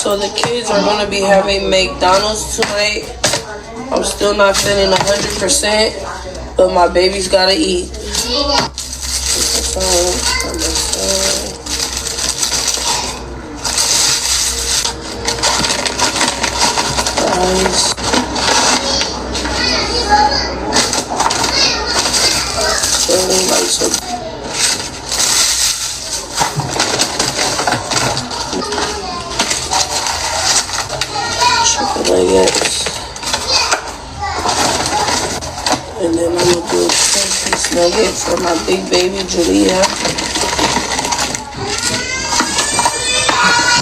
So the kids are gonna be having McDonald's tonight. I'm still not feeling 100%, but my baby's gotta eat. Rice. Chicken nuggets. And then I'm gonna do a 10-piece nugget for my big baby Julia.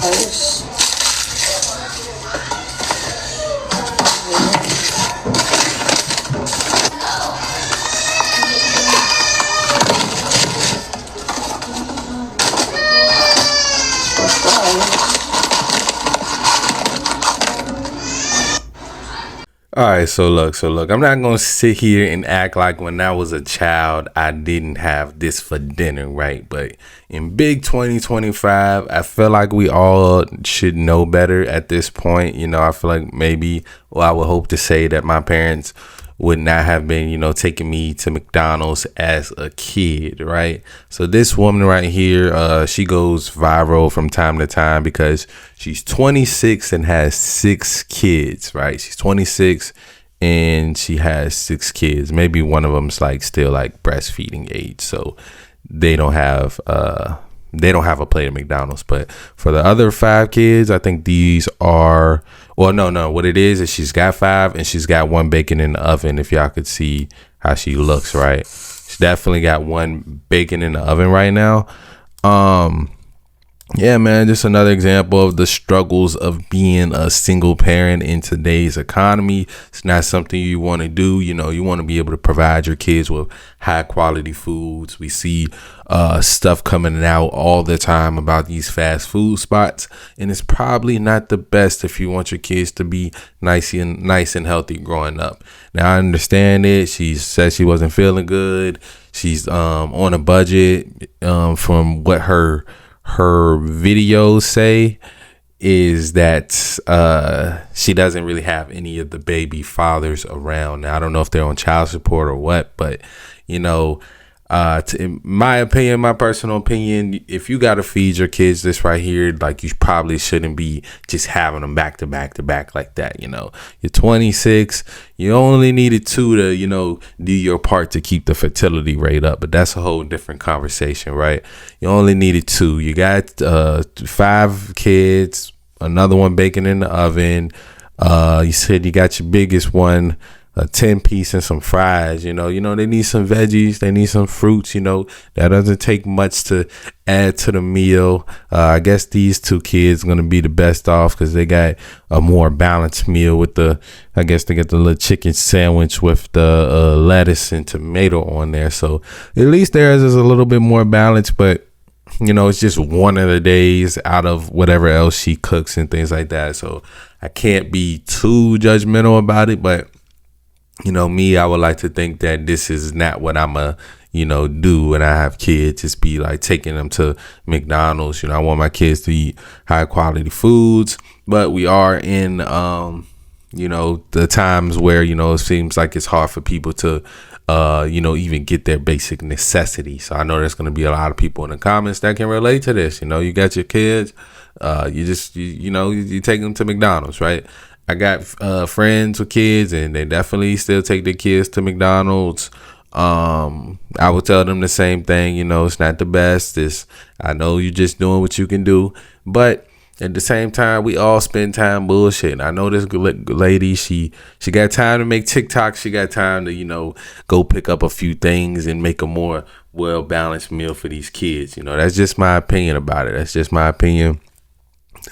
Rice. All right, so look, I'm not going to sit here and act like when I was a child, I didn't have this for dinner, right? But in big 2025, I feel like we all should know better at this point. You know, I feel like maybe, well, I would hope to say that my parents would not have been, you know, taking me to McDonald's as a kid, right? So this woman right here, she goes viral from time to time because she's 26 and has 6 kids, right? She's 26 and she has 6 kids. Maybe one of them's like still like breastfeeding age, so they don't have a plate of McDonald's. But for the other 5 kids, I think these are, well, no. What it is she's got 5 and she's got 1 baking in the oven. If y'all could see how she looks, right? She's definitely got 1 baking in the oven right now. Yeah, man, just another example of the struggles of being a single parent in today's economy. It's not something you want to do. You know, you want to be able to provide your kids with high quality foods. We see stuff coming out all the time about these fast food spots, and it's probably not the best if you want your kids to be nice and healthy growing up. Now, I understand it. She said she wasn't feeling good. She's on a budget. From what her videos say is that she doesn't really have any of the baby fathers around. Now, I don't know if they're on child support or what, but you know, in my opinion, my personal opinion, if you got to feed your kids this right here, like, you probably shouldn't be just having them back to back to back like that. You know, you're 26, you only needed 2 to, you know, do your part to keep the fertility rate up. But that's a whole different conversation, right? You only needed 2. You got 5 kids, another 1 baking in the oven. You said you got your biggest one, a 10-piece and some fries. You know, they need some veggies, they need some fruits. You know, that doesn't take much to add to the meal. I guess these 2 kids are gonna be the best off because they got a more balanced meal with I guess they get the little chicken sandwich with the lettuce and tomato on there. So at least theirs is a little bit more balanced, but you know, it's just one of the days out of whatever else she cooks and things like that. So I can't be too judgmental about it, but you know, me, I would like to think that this is not what I'm do when I have kids. Just be like taking them to McDonald's. You know, I want my kids to eat high quality foods, but we are in, the times where, you know, it seems like it's hard for people to, even get their basic necessities. So I know there's going to be a lot of people in the comments that can relate to this. You know, you got your kids, you take them to McDonald's, right? I got friends with kids, and they definitely still take their kids to McDonald's. I would tell them the same thing. You know, it's not the best. I know you're just doing what you can do, but at the same time, we all spend time bullshitting. I know this lady, she got time to make TikToks. She got time to, go pick up a few things and make a more well-balanced meal for these kids. You know, that's just my opinion about it. That's just my opinion.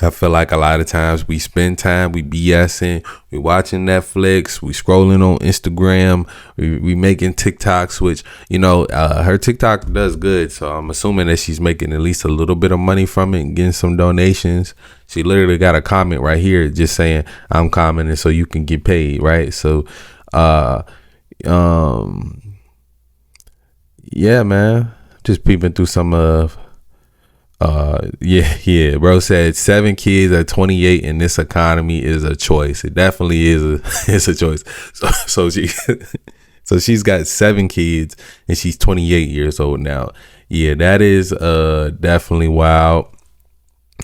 I feel like a lot of times we spend time, we BSing, we watching Netflix, we scrolling on Instagram, we making TikToks, which, her TikTok does good. So I'm assuming that she's making at least a little bit of money from it and getting some donations. She literally got a comment right here just saying, I'm commenting so you can get paid, right? So, yeah, man, just peeping through some of Yeah. Bro said 7 kids at 28 in this economy is a choice. It definitely is it's a choice. So she's got 7 kids and she's 28 years old now. Yeah, that is definitely wild.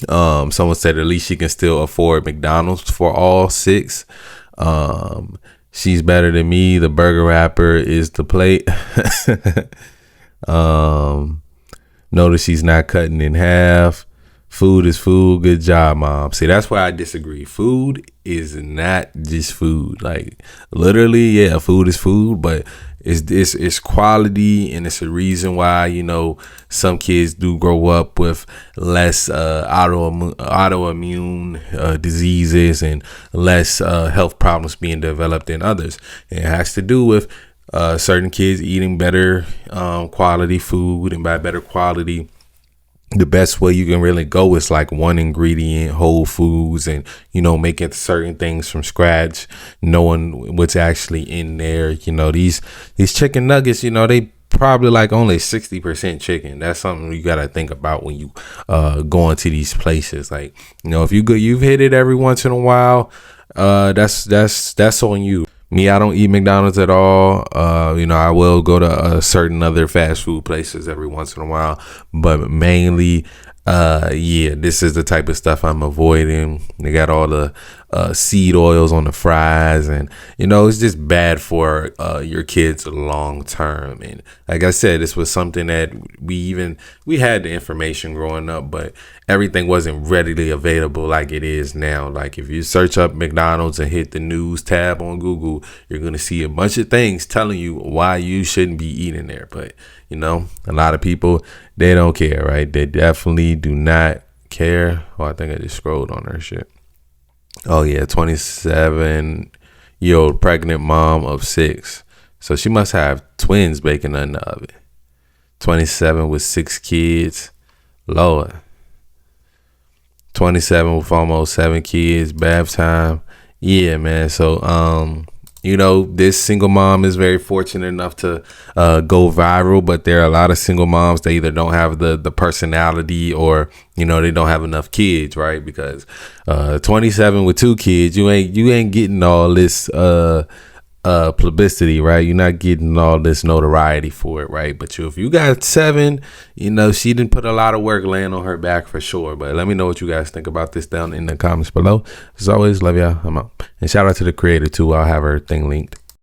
Someone said at least she can still afford McDonald's for all 6. She's better than me. The burger wrapper is the plate. Notice she's not cutting in half. Food is food. Good job, mom. See, that's why I disagree. Food is not just food. Like, literally, yeah, food is food, but it's quality, and it's a reason why, you know, some kids do grow up with less autoimmune diseases and less health problems being developed than others. It has to do with certain kids eating better quality food, and by better quality, the best way you can really go is like one ingredient, whole foods, and, you know, making certain things from scratch, knowing what's actually in there. You know, these chicken nuggets, you know, they probably like only 60% chicken. That's something you got to think about when you go into these places. Like, you know, if you've hit it every once in a while, that's on you. Me, I don't eat McDonald's at all. You know, I will go to certain other fast food places every once in a while, but mainly, yeah, this is the type of stuff I'm avoiding. They got all the seed oils on the fries, and, you know, it's just bad for your kids long term. And like I said, this was something that we had the information growing up, but everything wasn't readily available like it is now. Like, if you search up McDonald's and hit the news tab on Google, you're going to see a bunch of things telling you why you shouldn't be eating there. But, you know, a lot of people, they don't care, right? They definitely do not care. Oh, I think I just scrolled on her shit. Oh, yeah, 27-year-old pregnant mom of 6. So she must have twins baking in the oven. 27 with 6 kids. Lord. 27 with almost 7 kids. Bath time. Yeah, man. So, you know, this single mom is very fortunate enough to go viral, but there are a lot of single moms that either don't have the personality, or, you know, they don't have enough kids, right? Because 27 with 2 kids, you ain't getting all this publicity, right? You're not getting all this notoriety for it, right? But if you got 7, you know, she didn't put a lot of work laying on her back for sure. But let me know what you guys think about this down in the comments below. As always, love y'all. I'm out. And shout out to the creator too. I'll have her thing linked.